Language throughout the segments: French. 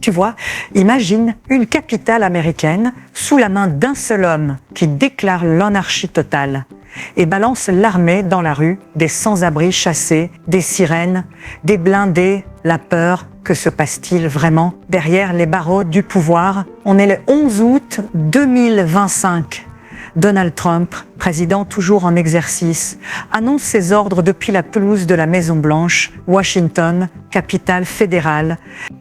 Tu vois, imagine une capitale américaine sous la main d'un seul homme qui déclare l'anarchie totale et balance l'armée dans la rue, des sans-abri chassés, des sirènes, des blindés, la peur. Que se passe-t-il vraiment derrière les barreaux du pouvoir? On est le 11 août 2025. Donald Trump, président toujours en exercice, annonce ses ordres depuis la pelouse de la Maison-Blanche, Washington, capitale fédérale,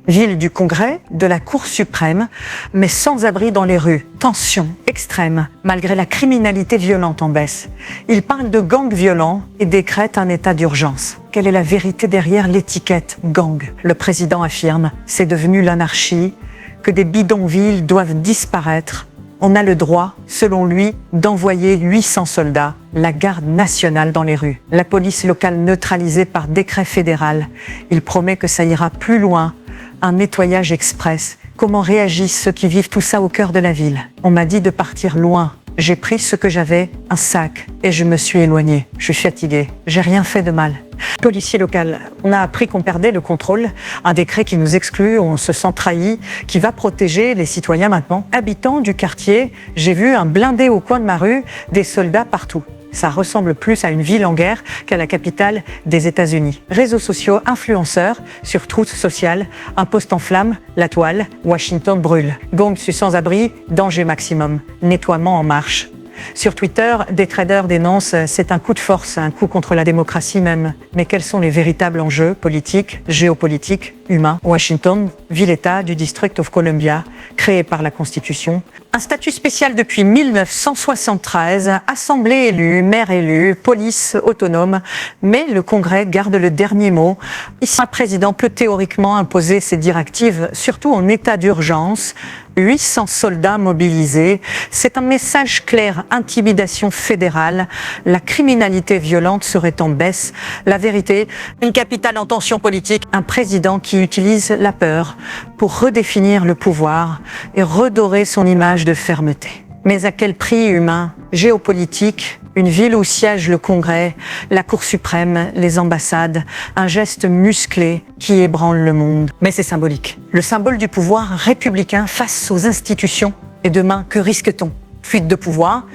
ville du Congrès, de la Cour suprême, mais sans abri dans les rues. Tension extrême, malgré la criminalité violente en baisse. Il parle de gangs violents et décrète un état d'urgence. Quelle est la vérité derrière l'étiquette gang? Le président affirme, c'est devenu l'anarchie, que des bidonvilles doivent disparaître. On a le droit, selon lui, d'envoyer 800 soldats, la garde nationale dans les rues. La police locale neutralisée par décret fédéral. Il promet que ça ira plus loin. Un nettoyage express. Comment réagissent ceux qui vivent tout ça au cœur de la ville? On m'a dit de partir loin. J'ai pris ce que j'avais, un sac, et je me suis éloigné. Je suis fatigué. J'ai rien fait de mal. Policier local, on a appris qu'on perdait le contrôle, un décret qui nous exclut, on se sent trahi, qui va protéger les citoyens maintenant. Habitants du quartier, j'ai vu un blindé au coin de ma rue, des soldats partout. Ça ressemble plus à une ville en guerre qu'à la capitale des États-Unis. Réseaux sociaux, influenceurs, sur Truth Social, un post en flammes, la toile, Washington brûle. Gang sans-abri, danger maximum, nettoiement en marche. Sur Twitter, des traders dénoncent « c'est un coup de force, un coup contre la démocratie même ». Mais quels sont les véritables enjeux politiques, géopolitiques, humains? Washington, ville-État du District of Columbia, créé par la Constitution. Un statut spécial depuis 1973, assemblée élue, maire élu, police autonome. Mais le Congrès garde le dernier mot. Ici, un président peut théoriquement imposer ses directives, surtout en état d'urgence. 800 soldats mobilisés. C'est un message clair, intimidation fédérale. La criminalité violente serait en baisse. La vérité, une capitale en tension politique. Un président qui utilise la peur pour redéfinir le pouvoir et redorer son image de fermeté. Mais à quel prix humain? Géopolitique, une ville où siège le Congrès, la Cour suprême, les ambassades, un geste musclé qui ébranle le monde. Mais c'est symbolique. Le symbole du pouvoir républicain face aux institutions. Et demain, que risque-t-on? Fuite de pouvoir,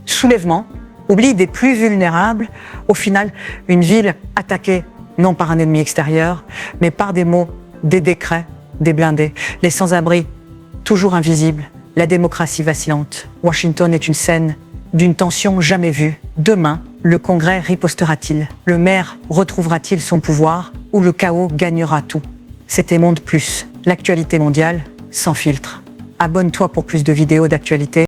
soulèvement, oubli des plus vulnérables. Au final, une ville attaquée non par un ennemi extérieur, mais par des mots, des décrets, des blindés. Les sans-abri, toujours invisibles. La démocratie vacillante. Washington est une scène d'une tension jamais vue. Demain, le Congrès ripostera-t-il? Le maire retrouvera-t-il son pouvoir? Ou le chaos gagnera tout? C'était Monde Plus, l'actualité mondiale sans filtre. Abonne-toi pour plus de vidéos d'actualité.